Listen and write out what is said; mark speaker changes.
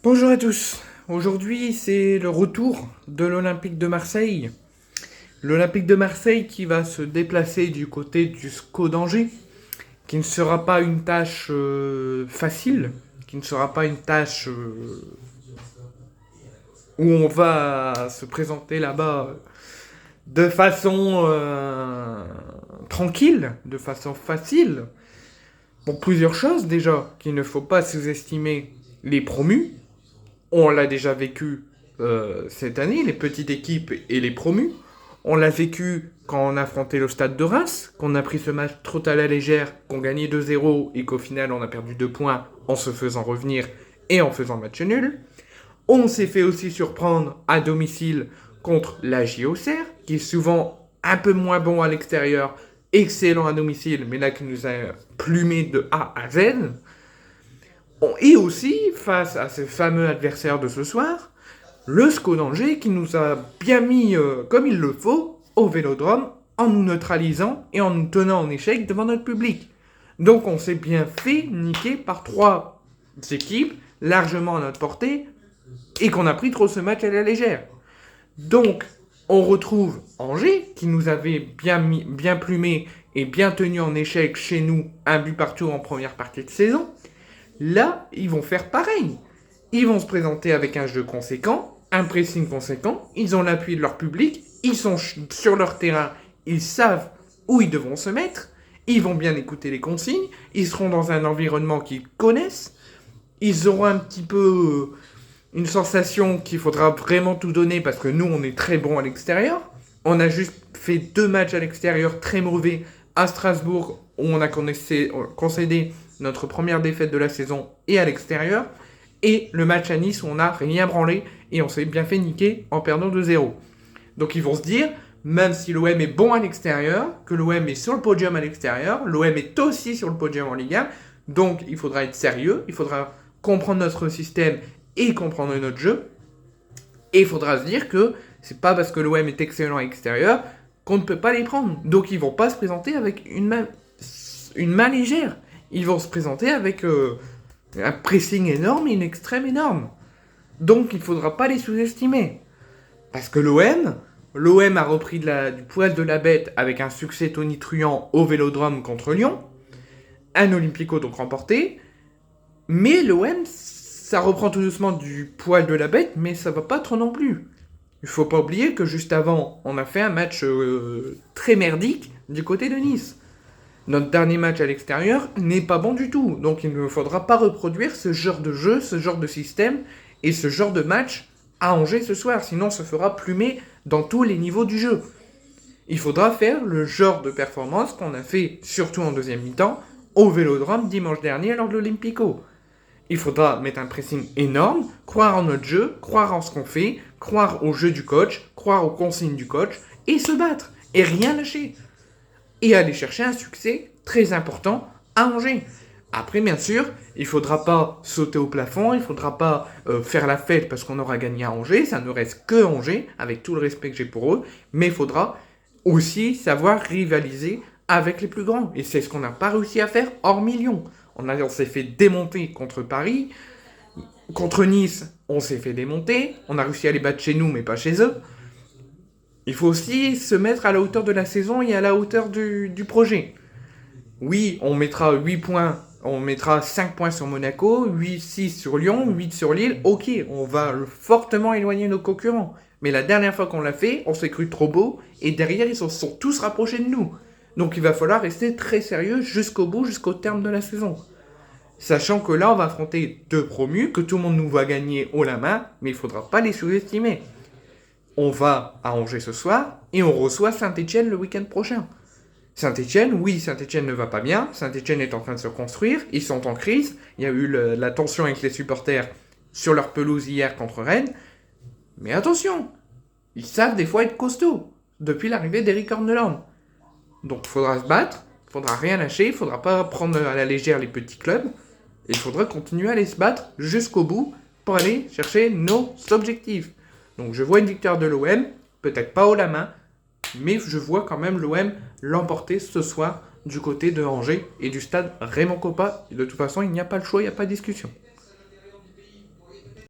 Speaker 1: Bonjour à tous. Aujourd'hui, c'est le retour de l'Olympique de Marseille. L'Olympique de Marseille qui va se déplacer du côté du SCO d'Angers, qui ne sera pas une tâche facile, qui ne sera pas une tâche où on va se présenter là-bas de façon tranquille, de façon facile. Pour plusieurs choses déjà, qu'il ne faut pas sous-estimer les promus. On l'a déjà vécu cette année, les petites équipes et les promus. On l'a vécu quand on a affronté le Stade de Reims, qu'on a pris ce match trop à la légère, qu'on gagnait 2-0 et qu'au final on a perdu 2 points en se faisant revenir et en faisant match nul. On s'est fait aussi surprendre à domicile contre la JOCR, qui est souvent un peu moins bon à l'extérieur, excellent à domicile, mais là qui nous a plumé de A à Z. Et aussi, face à ce fameux adversaire de ce soir, le SCO d'Angers qui nous a bien mis comme il le faut au Vélodrome en nous neutralisant et en nous tenant en échec devant notre public. Donc on s'est bien fait niquer par 3 équipes largement à notre portée et qu'on a pris trop ce match à la légère. Donc on retrouve Angers qui nous avait bien plumé et bien tenu en échec chez nous, un but partout en première partie de saison. Là, ils vont faire pareil. Ils vont se présenter avec un jeu conséquent, un pressing conséquent, ils ont l'appui de leur public, ils sont sur leur terrain, ils savent où ils devront se mettre, ils vont bien écouter les consignes, ils seront dans un environnement qu'ils connaissent, ils auront un petit peu une sensation qu'il faudra vraiment tout donner parce que nous, on est très bons à l'extérieur. On a juste fait 2 matchs à l'extérieur très mauvais à Strasbourg où on a concédé notre première défaite de la saison et à l'extérieur, et le match à Nice où on n'a rien branlé et on s'est bien fait niquer en perdant 2-0. Donc ils vont se dire, même si l'OM est bon à l'extérieur, que l'OM est sur le podium à l'extérieur, l'OM est aussi sur le podium en Ligue 1, donc il faudra être sérieux, il faudra comprendre notre système et comprendre notre jeu, et il faudra se dire que c'est pas parce que l'OM est excellent à l'extérieur qu'on ne peut pas les prendre. Donc ils vont pas se présenter avec une main légère. Ils vont se présenter avec un pressing énorme et une extrême énorme. Donc il ne faudra pas les sous-estimer. Parce que l'OM a repris du poil de la bête avec un succès tonitruant au Vélodrome contre Lyon. Un Olympico donc remporté. Mais l'OM, ça reprend tout doucement du poil de la bête, mais ça va pas trop non plus. Il faut pas oublier que juste avant, on a fait un match très merdique du côté de Nice. Notre dernier match à l'extérieur n'est pas bon du tout. Donc il ne faudra pas reproduire ce genre de jeu, ce genre de système et ce genre de match à Angers ce soir. Sinon on se fera plumer dans tous les niveaux du jeu. Il faudra faire le genre de performance qu'on a fait, surtout en deuxième mi-temps, au Vélodrome dimanche dernier lors de l'Olympico. Il faudra mettre un pressing énorme, croire en notre jeu, croire en ce qu'on fait, croire au jeu du coach, croire aux consignes du coach, et se battre, et rien lâcher. Et aller chercher un succès très important à Angers. Après, bien sûr, il ne faudra pas sauter au plafond, il ne faudra pas faire la fête parce qu'on aura gagné à Angers, ça ne reste que Angers, avec tout le respect que j'ai pour eux, mais il faudra aussi savoir rivaliser avec les plus grands. Et c'est ce qu'on n'a pas réussi à faire hors Lyon. On s'est fait démonter contre Paris, contre Nice, on s'est fait démonter, on a réussi à les battre chez nous, mais pas chez eux. Il faut aussi se mettre à la hauteur de la saison et à la hauteur du projet. Oui, on mettra 8 points, on mettra 5 points sur Monaco, 6 sur Lyon, 8 sur Lille. Ok, on va fortement éloigner nos concurrents. Mais la dernière fois qu'on l'a fait, on s'est cru trop beau et derrière, ils se sont tous rapprochés de nous. Donc il va falloir rester très sérieux jusqu'au bout, jusqu'au terme de la saison. Sachant que là, on va affronter 2 promus, que tout le monde nous va gagner haut la main, mais il ne faudra pas les sous-estimer. On va à Angers ce soir et on reçoit Saint-Etienne le week-end prochain. Saint-Etienne, oui, Saint-Etienne ne va pas bien. Saint-Etienne est en train de se construire. Ils sont en crise. Il y a eu la tension avec les supporters sur leur pelouse hier contre Rennes. Mais attention, ils savent des fois être costauds depuis l'arrivée d'Eric Horneland. Donc il faudra se battre, il faudra rien lâcher, il faudra pas prendre à la légère les petits clubs. Et il faudra continuer à aller se battre jusqu'au bout pour aller chercher nos objectifs. Donc je vois une victoire de l'OM, peut-être pas haut la main, mais je vois quand même l'OM l'emporter ce soir du côté de Angers et du stade Raymond Kopa. Et de toute façon, il n'y a pas le choix, il n'y a pas de discussion.